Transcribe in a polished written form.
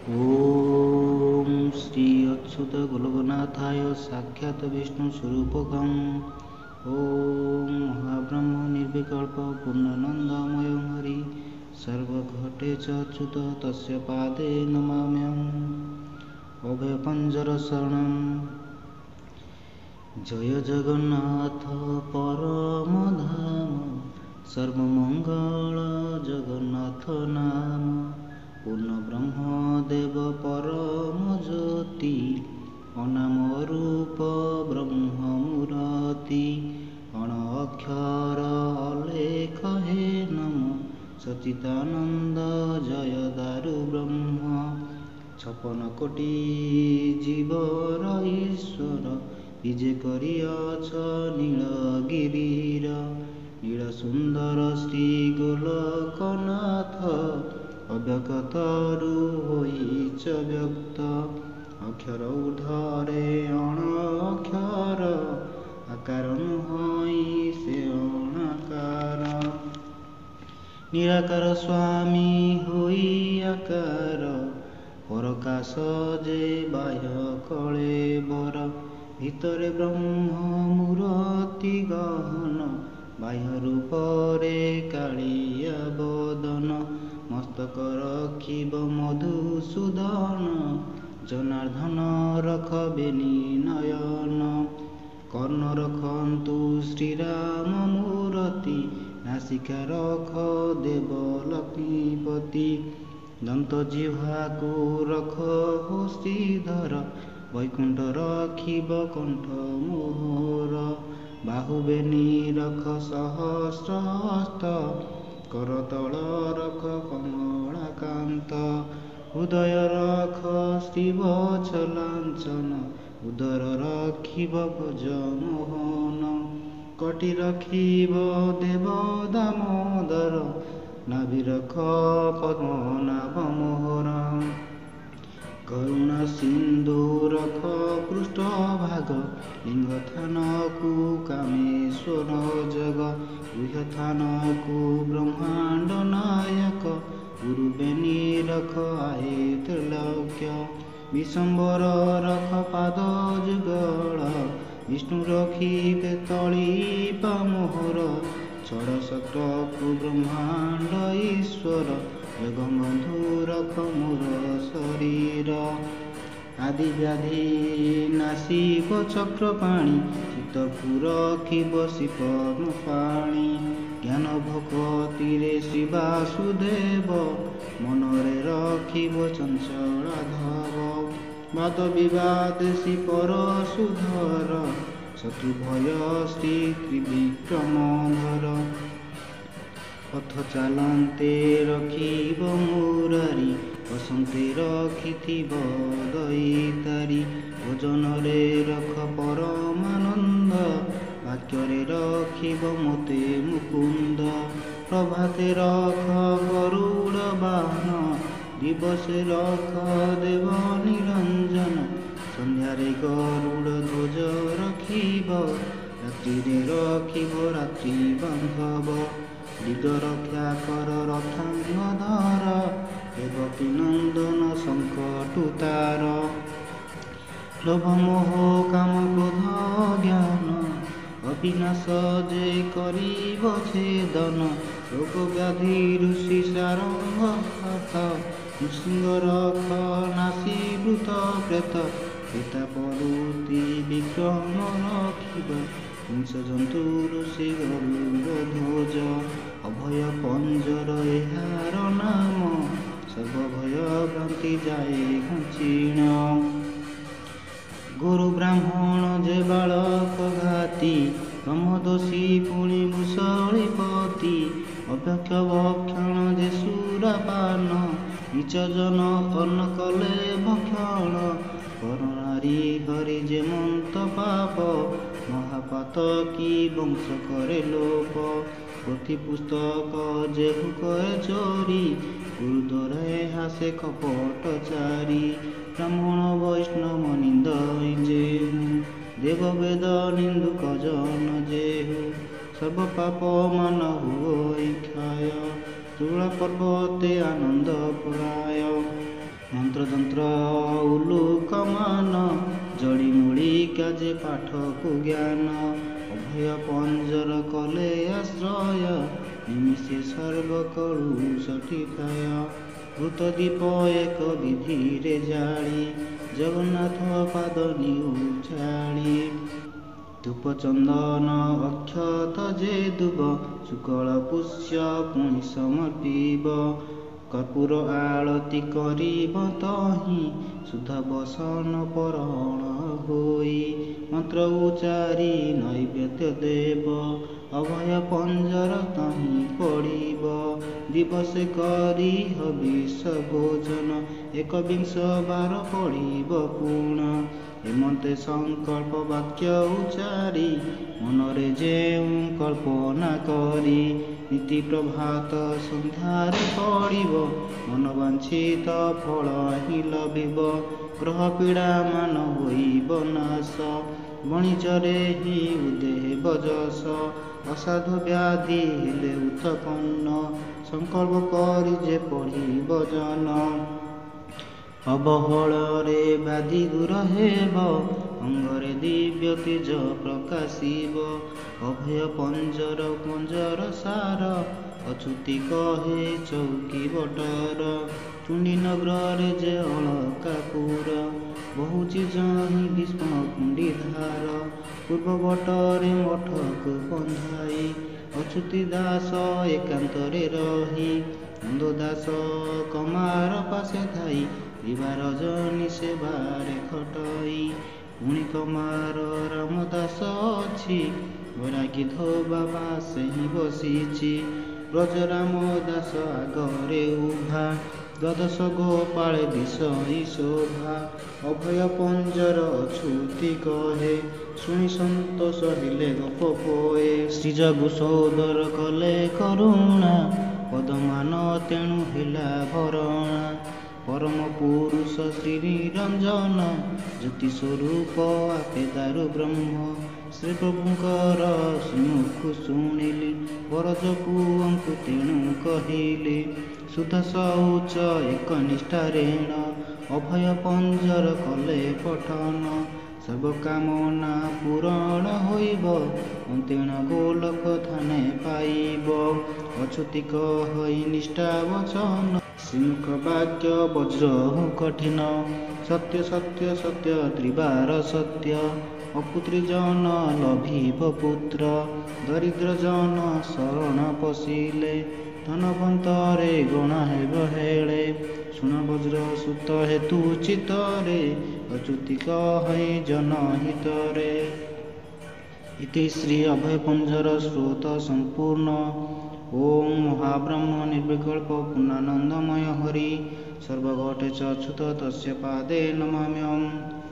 ओम श्री अच्युत गोलकनाथाय साक्षात् विष्णु स्वरूपकम् ओम महाब्रह्म निर्विकल्प पूर्णानंदमय हरि सर्वघटे च अच्युत तस्य पादे नमाम्यहम् अभयपञ्जर शरणम्। जय जगन्नाथ परम धाम सर्वमंगल जगन्नाथ नाम पूर्ण ब्रह्म देव परम ज्योति अनाम रूप ब्रह्म मूर्ति अण अक्षर अलेख हे नमो सच्चिदानंद जय दारु ब्रह्म छपन कोटि जीवर ईश्वर विजे करियछ नीलगिरीर नील सुंदर श्री गोलकनाथ अव्यक्तरु होइच व्यक्त अक्षर ऊर्ध्वरे अण अक्षर आकार नुहई से अणाकार निराकार स्वामी होई आकार परकाश जे बाह्य कलेबर भितरे ब्रह्म मूर्ति गहन बाह्य रूपरे कालिया बदन मस्तक रखिब मधुसूदन जनार्दन रखबेनि नयन कर्ण रखन्तु श्रीराम मूर्ति नासिका रख देव लक्ष्मीपति दंत जिह्वाको रख हो श्रीधर वैकुंठ रखिब कंठ मोहर बाहुबेनि रख सहस्र हस्त करतल रख कमलाकांत हृदय रख श्रीवत्सलांचन उदर रखिब गज मोहन कटि रखिब देव दामोदर नाभि रख पद्मनाभ मोहर करुणा सिंधु रख पृष्ठ भाग लिंग थानकु कामेश्वर जग गुह्य थानकु ब्रह्मांड नायक गुरुबेनी रख आए त्रिलोक्य विशंबर रख पाद जुगल विष्णु रखिबे तली पामोहर षडशतकु ब्रह्मांड ईश्वर जगबंधु रख मोर शरीर आदि व्याधि नासिक चक्रपाणी चित्तकु रखिब शिपम पाणी ज्ञान भक्तिरे श्री वासुदेव मनरे रखिब चंचलाधव वाद विवाद श्री परशुधर शत्रु भय श्री त्रिविक्रमधर पथ चालन्ते रखिब मुरारी बसन्ते रखिथिब दैतारी भोजनरे रख परमानंद वाक्यरे रखिब मोते मुकुंद प्रभाते रख गरुड़ बाहन दिवसे रख देव निरंजन संध्यारे गरुड़ ध्वज रखिब रात्रिरे रखिब रात्रि बांधब दिग रक्षा कर रथांगधर देवकी नंदन संकटुतार लोभ मोह काम क्रोध ज्ञान अविनाश जे करिब छेदन रोग व्याधि ऋषि सारंगनाथ नृसिंह रख नासी भूत प्रेत पिता परुति विक्रम रखिब हिंस जंतु ऋषि गरुड़ ध्वज अभय पंजर एहार नाम सर्वभय भ्रांति जाए घुचिण गुरु ब्राह्मण जे बालक घाती ब्रह्मदोषी पुणी मुसळीपति अभक्ष भक्षण जे सुरापान नीच जन अन्न कले भक्षण करणारी हरि जे मंत पाप महापात की वंश करे लोप पोथी पुस्तक जेहु कहे चोरी गुरुद्वारे हासे कपटचारी ब्राह्मण वैष्णव निंदई जेहु देव वेद निंदुक जन जेहु सर्व पाप मान हुई क्षय तुला पर्वते आनंद पुराय ମନ୍ତ୍ରତନ୍ତ୍ର ଉଲୁକମାନ ଜଡ଼ିମୂଳି କାଜେ ପାଠକୁ ଜ୍ଞାନ ଅଭୟ ପଞ୍ଜର କଲେ ଆଶ୍ରୟ ନିମିଷେ ସର୍ବକଳୁଷଠି ପ୍ରାୟ ଭୂତଦୀପ ଏକ ବିଧିରେ ଜାଳି ଜଗନ୍ନାଥ ପାଦ ନିଉଛାଳି ଧୂପ ଚନ୍ଦନ ଅକ୍ଷତ ଯେ ଦୁବ ଶୁକ୍ଳ ପୁଷ୍ୟ ପୁଣି ସମର୍ପିବ କର୍ପୂର ଆଳତି କରିବ ତହିଁ ଶୁଦ୍ଧ ବସନ ପରଣ ହୋଇ ମନ୍ତ୍ର ଉଚ୍ଚାରି ନୈବେଦ୍ୟ ଦେବ ଅଭୟ ପଞ୍ଜର ତହିଁ ପଡ଼ିବ ଦିବସେ କରି ହବିଷ ଭୋଜନ ଏକବିଂଶ ବାର ପଡ଼ିବ ପୁଣ ଏମନ୍ତେ ସଂକଳ୍ପ ବାକ୍ୟ ଉଚ୍ଚାରି ମନରେ ଯେଉଁ କଳ୍ପନା କରି ନୀତି ପ୍ରଭାତ ସନ୍ଧ୍ୟାରେ ପଡ଼ିବ ମନବାଞ୍ଛିତ ଫଳ ହିଁ ଲଭିବ ଗ୍ରହ ପୀଡ଼ା ମାନ ହୋଇବ ନାଶ ବଣିଜରେ ହିଁ ଉଦେବ ଯଶ ଅସାଧୁ ବ୍ୟାଧି ହେଲେ ଉତ୍ପନ୍ନ ସଂକଳ୍ପ କରି ଯେ ପଢ଼ିବ ଜନ ଅବହଳରେ ବ୍ୟାଧି ଦୂର ହେବ ଅଙ୍ଗରେ ଦିବ୍ୟ ତେଜ ପ୍ରକାଶିବ ଅଭୟ ପଞ୍ଜର ପଞ୍ଜର ସାର ଅଚ୍ୟୁତି କହେ ଚୌକି ବଟର ତୁଣ୍ଡି ନଗରରେ ଯେ ଅଳକାପୁର ବହୁଛି ଜହିଁ ଭୀଷ୍ମ କୁଣ୍ଡି ଧାର ପୂର୍ବ ବଟରେ ମଠକୁ ବନ୍ଧାଇ ଅଚ୍ୟୁତି ଦାସ ଏକାନ୍ତରେ ରହି ନନ୍ଦ ଦାସ କମାର ପାଶେ ଥାଇ ଦିବା ରଜନୀ ସେବାରେ ଖଟଇ ପୁଣି କମାର ରାମଦାସ ଅଛି ବୈରାଗୀ ଧୋବା ପାଶେ ହିଁ ବସିଛି ବ୍ରଜ ରାମ ଦାସ ଆଗରେ ଉଭା ଦ୍ୱାଦଶ ଗୋପାଳେ ଦିଶଇ ଶୋଭା ଅଭୟ ପଞ୍ଜର ଅଚ୍ୟୁତି କହେ ଶୁଣି ସନ୍ତୋଷ ହେଲେ ଗପ ପୋଏ ଶ୍ରୀଜଗୁ ସୋଦର କଲେ କରୁଣା ପଦମାନ ତେଣୁ ହେଲା ଭରଣା ପରମ ପୁରୁଷ ଶ୍ରୀ ନିରଞ୍ଜନ ଜ୍ୟୋତି ସ୍ୱରୂପ ଆପେ ଦାରୁ ବ୍ରହ୍ମ ଶ୍ରୀ ପ୍ରଭୁଙ୍କର ଶ୍ରୀମୁଖ ଶୁଣିଲି ବରଜ ପୁଅଙ୍କୁ ତେଣୁ କହିଲେ ସୁଧ ଶୌଚ ଏକନିଷ୍ଠାରେଣ ଅଭୟ ପଞ୍ଜର କଲେ ପଠନ ସର୍ବକାମନା ପୂରଣ ହୋଇବ ଅନ୍ତେଣ ଗୋଲକ ଧାନେ ପାଇବ ଅଚ୍ୟୁତି କହି ନିଷ୍ଠା ବଚନ ଶ୍ରୀମୁଖ ବାକ୍ୟ ବଜ୍ର କଠିନ ସତ୍ୟ ସତ୍ୟ ସତ୍ୟ ତ୍ରିବାର ସତ୍ୟ ଅପୁତ୍ରୀ ଜନ ଲଭିବ ପୁତ୍ର ଦରିଦ୍ର ଜନ ଶରଣ ପଶିଲେ ଧନବନ୍ତରେ ଗଣା ହେବ ହେଳେ ଶୁଣ ବଜ୍ର ସୁତ ହେତୁ ଚିତରେ ଅଚ୍ୟୁତି କହେ ଜନହିତରେ ଇତି ଶ୍ରୀ ଅଭୟ ପଞ୍ଜର ସ୍ରୋତ ସମ୍ପୂର୍ଣ୍ଣ ଓಂ ମହାବ୍ରହ୍ମ ନିର୍ବିକଳ୍ପ ପୂର୍ଣ୍ଣାନନ୍ଦମୟ ହରି ସର୍ବଘଟେ च अच्युत तस्य पादे नमाम्यहम्।